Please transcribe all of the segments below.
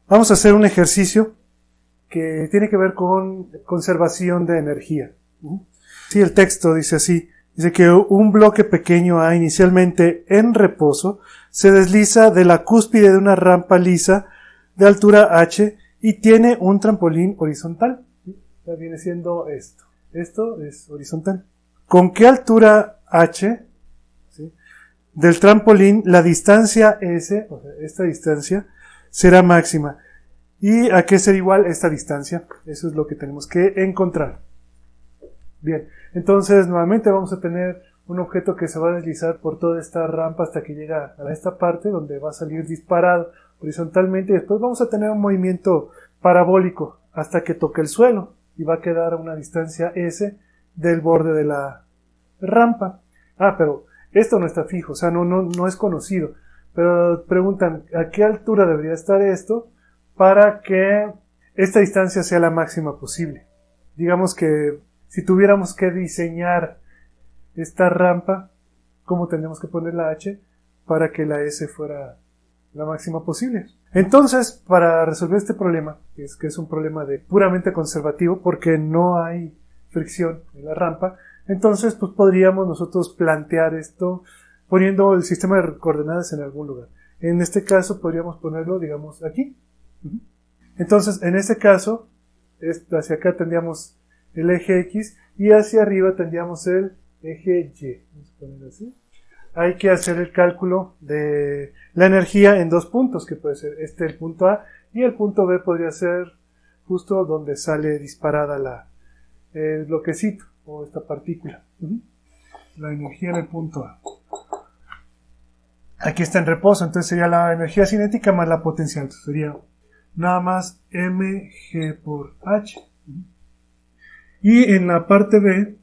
Vamos a hacer un ejercicio que tiene que ver con conservación de energía. Sí, el texto dice así. Dice que un bloque pequeño A inicialmente en reposo se desliza de la cúspide de una rampa lisa de altura h y tiene un trampolín horizontal. Ya viene siendo esto. Esto es horizontal. ¿Con qué altura h, ¿sí?, del trampolín la distancia s, o sea, esta distancia, será máxima? ¿Y a qué será igual esta distancia? Eso es lo que tenemos que encontrar. Bien, entonces nuevamente vamos a tener un objeto que se va a deslizar por toda esta rampa hasta que llega a esta parte donde va a salir disparado horizontalmente, y después vamos a tener un movimiento parabólico hasta que toque el suelo y va a quedar a una distancia s del borde de la rampa. Pero esto no está fijo, o sea, no es conocido, pero preguntan a qué altura debería estar esto para que esta distancia sea la máxima posible. Digamos que si tuviéramos que diseñar esta rampa, ¿cómo tendríamos que poner la h para que la s fuera la máxima posible? Entonces, para resolver este problema, que es un problema puramente conservativo, porque no hay fricción en la rampa, entonces pues podríamos nosotros plantear esto poniendo el sistema de coordenadas en algún lugar. En este caso podríamos ponerlo, digamos, aquí. Entonces, en este caso, hacia acá tendríamos el eje X y hacia arriba tendríamos el eje Y. Vamos a poner así. Hay que hacer el cálculo de la energía en dos puntos, que puede ser el punto A, y el punto B podría ser justo donde sale disparada el bloquecito o esta partícula. La energía en el punto A. Aquí está en reposo, entonces sería la energía cinética más la potencial. Entonces sería nada más mg por h. Y en la parte B,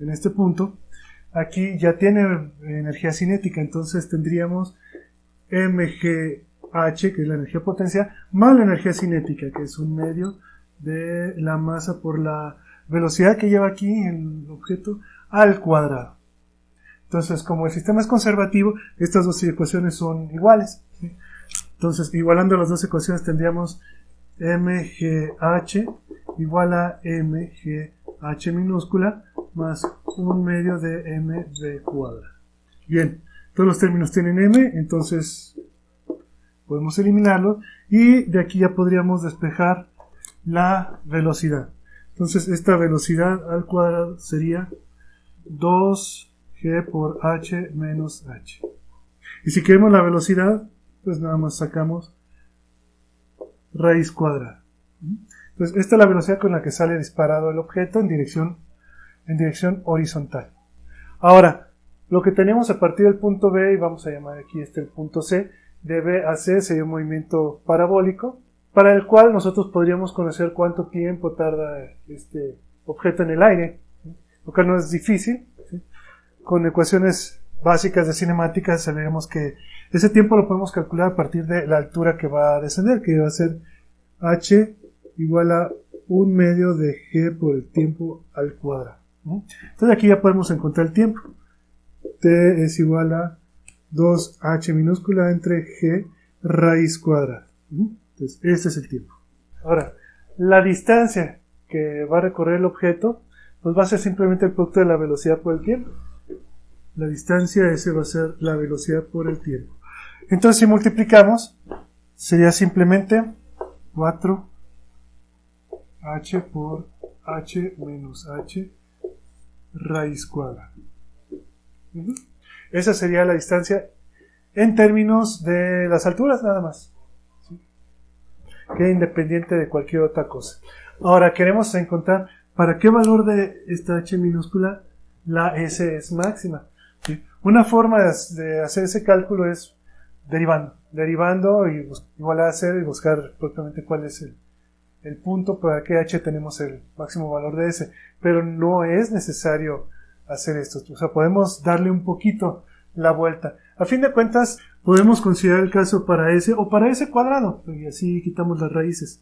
en este punto, aquí ya tiene energía cinética, entonces tendríamos mgh, que es la energía potencial, más la energía cinética, que es un medio de la masa por la velocidad que lleva aquí el objeto al cuadrado. Entonces, como el sistema es conservativo, estas dos ecuaciones son iguales, ¿sí? Entonces, igualando las dos ecuaciones tendríamos mgh igual a mgh minúscula más un medio de mv cuadrado. Bien, todos los términos tienen m, entonces podemos eliminarlo y de aquí ya podríamos despejar la velocidad. Entonces esta velocidad al cuadrado sería 2g por h menos h. Y si queremos la velocidad, pues nada más sacamos raíz cuadrada. Entonces esta es la velocidad con la que sale disparado el objeto en dirección horizontal. Ahora, lo que tenemos a partir del punto B, y vamos a llamar aquí el punto C, de B a C sería un movimiento parabólico, para el cual nosotros podríamos conocer cuánto tiempo tarda este objeto en el aire, lo cual no es difícil, ¿sí? Con ecuaciones básicas de cinemática sabemos que ese tiempo lo podemos calcular a partir de la altura que va a descender, que va a ser h igual a un medio de g por el tiempo al cuadrado. Entonces aquí ya podemos encontrar el tiempo. T es igual a 2h minúscula entre g raíz cuadrada. Entonces este es el tiempo. Ahora, la distancia que va a recorrer el objeto pues va a ser simplemente el producto de la velocidad por el tiempo. La distancia ese va a ser la velocidad por el tiempo. Entonces si multiplicamos sería simplemente 4h por h menos h raíz cuadrada. Esa sería la distancia en términos de las alturas nada más, ¿sí? Que independiente de cualquier otra cosa. Ahora queremos encontrar para qué valor de esta h minúscula la s es máxima, ¿sí? Una forma de hacer ese cálculo es derivando y igual a 0 y buscar propiamente cuál es el punto para que h tenemos el máximo valor de s, pero no es necesario hacer esto, o sea, podemos darle un poquito la vuelta. A fin de cuentas, podemos considerar el caso para s o para s cuadrado, y así quitamos las raíces.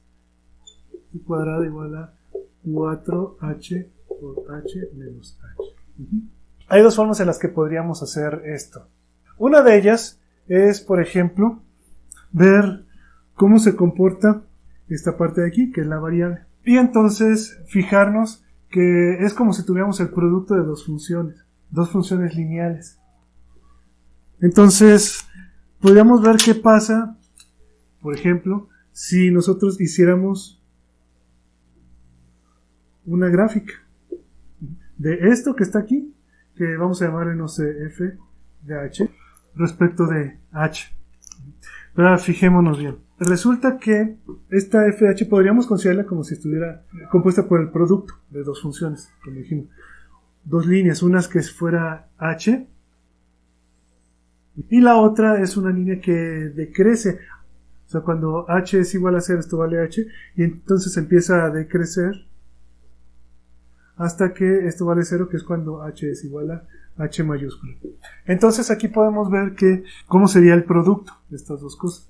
S cuadrado igual a 4h por h menos h. Hay dos formas en las que podríamos hacer esto. Una de ellas es, por ejemplo, ver cómo se comporta esta parte de aquí, que es la variable. Y entonces fijarnos que es como si tuviéramos el producto de dos funciones lineales. Entonces, podríamos ver qué pasa, por ejemplo, si nosotros hiciéramos una gráfica de esto que está aquí, que vamos a llamarle, no sé, f de h, respecto de h. Pero ahora fijémonos bien. Resulta que esta f de h podríamos considerarla como si estuviera compuesta por el producto de dos funciones, como dijimos. Dos líneas, una que fuera h, y la otra es una línea que decrece. O sea, cuando h es igual a 0, esto vale h, y entonces empieza a decrecer hasta que esto vale 0, que es cuando h es igual a h mayúscula. Entonces aquí podemos ver que cómo sería el producto de estas dos cosas.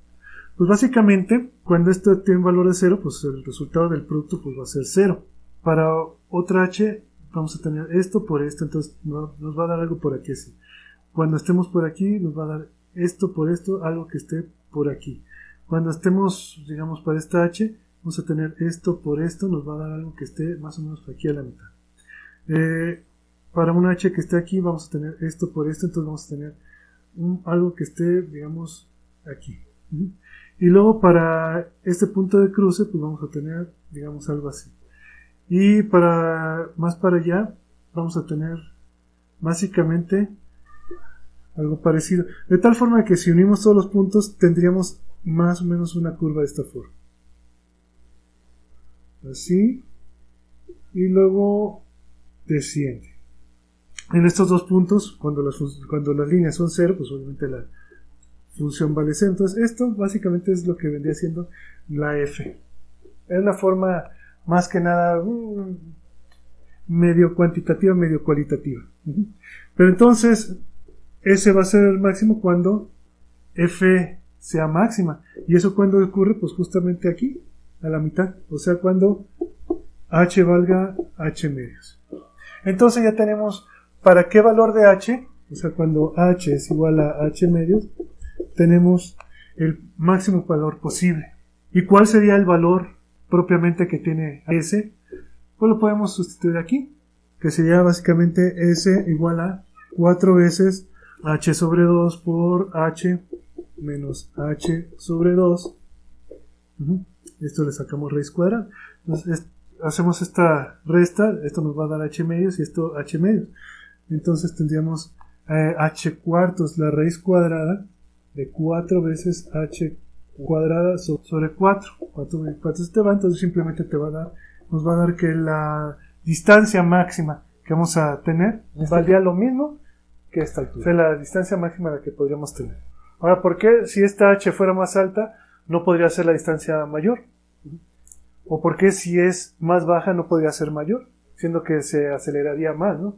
Pues básicamente, cuando esto tiene un valor de 0, pues el resultado del producto pues va a ser 0. Para otra h vamos a tener esto por esto, entonces nos va a dar algo por aquí así. Cuando estemos por aquí nos va a dar esto por esto, algo que esté por aquí. Cuando estemos, digamos, para esta h, vamos a tener esto por esto, nos va a dar algo que esté más o menos aquí a la mitad. Para una h que esté aquí vamos a tener esto por esto, entonces vamos a tener algo que esté, digamos, aquí. Y luego para este punto de cruce pues vamos a tener, digamos, algo así. Y más para allá vamos a tener básicamente algo parecido. De tal forma que si unimos todos los puntos tendríamos más o menos una curva de esta forma. Así. Y luego desciende. En estos dos puntos, cuando las líneas son 0, pues obviamente la función vale 0. Entonces esto básicamente es lo que vendría siendo la f. Es una forma más que nada medio cuantitativa, medio cualitativa. Pero entonces ese va a ser el máximo cuando f sea máxima. ¿Y eso cuando ocurre? Pues justamente aquí, a la mitad. O sea, cuando h valga h medios. Entonces ya tenemos para qué valor de h, o sea, cuando h es igual a h medios, tenemos el máximo valor posible. ¿Y cuál sería el valor propiamente que tiene s? Pues lo podemos sustituir aquí, que sería básicamente s igual a 4 veces h sobre 2 por h menos h sobre 2. Esto le sacamos raíz cuadrada. Entonces hacemos esta resta, esto nos va a dar h medios y esto h medios. Entonces tendríamos h cuartos, la raíz cuadrada de 4 veces h cuadrada sobre 4. 4 veces 4 se te va, entonces simplemente nos va a dar que la distancia máxima que vamos a tener valdría lo mismo que esta altura. O sea, la distancia máxima la que podríamos tener. Ahora, ¿por qué si esta h fuera más alta no podría ser la distancia mayor? ¿O por qué si es más baja no podría ser mayor? Siendo que se aceleraría más, ¿no?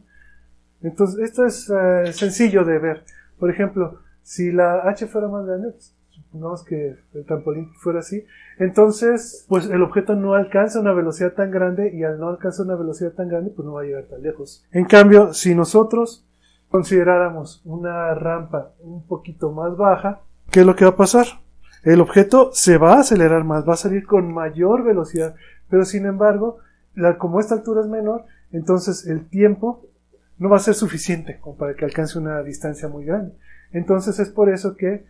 Entonces, esto es sencillo de ver. Por ejemplo, si la h fuera más grande, pues, supongamos que el trampolín fuera así, entonces, pues el objeto no alcanza una velocidad tan grande, y al no alcanzar una velocidad tan grande, pues no va a llegar tan lejos. En cambio, si nosotros consideráramos una rampa un poquito más baja, ¿qué es lo que va a pasar? El objeto se va a acelerar más, va a salir con mayor velocidad, pero sin embargo, como esta altura es menor, entonces el tiempo no va a ser suficiente como para que alcance una distancia muy grande. Entonces es por eso que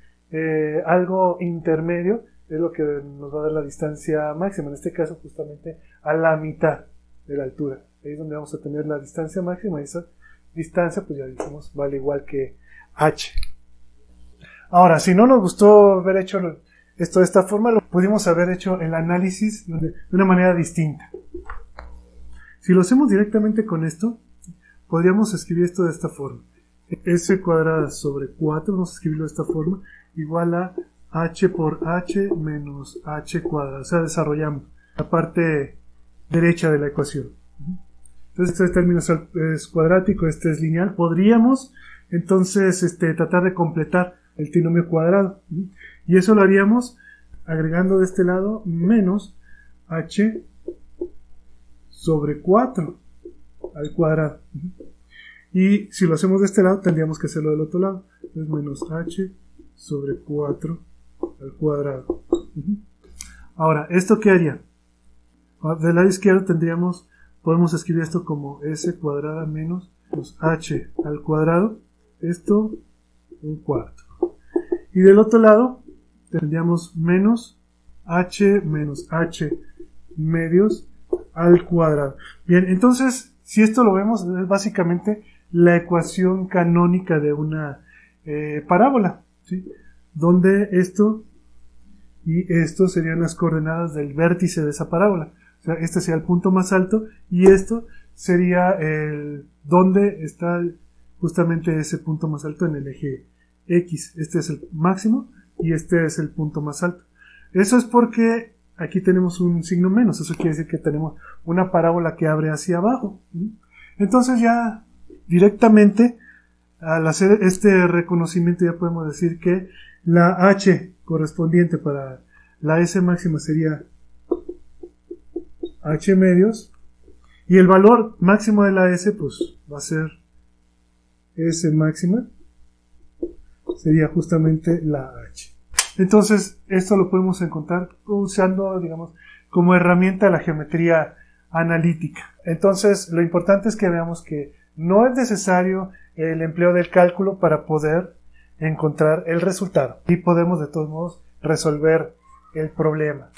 algo intermedio es lo que nos va a dar la distancia máxima, en este caso justamente a la mitad de la altura. Ahí es donde vamos a tener la distancia máxima, y esa distancia, pues ya decimos, vale igual que h. Ahora, si no nos gustó haber hecho esto de esta forma, lo pudimos haber hecho el análisis de una manera distinta. Si lo hacemos directamente con esto, podríamos escribir esto de esta forma. S cuadrada sobre 4, vamos a escribirlo de esta forma, igual a h por h menos h cuadrada. O sea, desarrollamos la parte derecha de la ecuación. Entonces este término es cuadrático, este es lineal. Podríamos entonces tratar de completar el trinomio cuadrado. Y eso lo haríamos agregando de este lado menos h sobre 4 al cuadrado. Y si lo hacemos de este lado, tendríamos que hacerlo del otro lado. Entonces menos h sobre 4 al cuadrado. Ahora, ¿esto qué haría? Del lado izquierdo podemos escribir esto como s cuadrada menos h al cuadrado, esto un cuarto. Y del otro lado tendríamos menos h medios al cuadrado. Bien, entonces, si esto lo vemos, es básicamente la ecuación canónica de una parábola, ¿sí? Donde esto y esto serían las coordenadas del vértice de esa parábola. O sea, este sería el punto más alto y esto sería donde está justamente ese punto más alto en el eje X. Este es el máximo y este es el punto más alto. Eso es porque aquí tenemos un signo menos. Eso quiere decir que tenemos una parábola que abre hacia abajo. Entonces ya directamente al hacer este reconocimiento ya podemos decir que la h correspondiente para la s máxima sería h medios y el valor máximo de la s pues va a ser s máxima, sería justamente la h. Entonces esto lo podemos encontrar usando, digamos, como herramienta la geometría analítica. Entonces lo importante es que veamos que no es necesario el empleo del cálculo para poder encontrar el resultado y podemos de todos modos resolver el problema.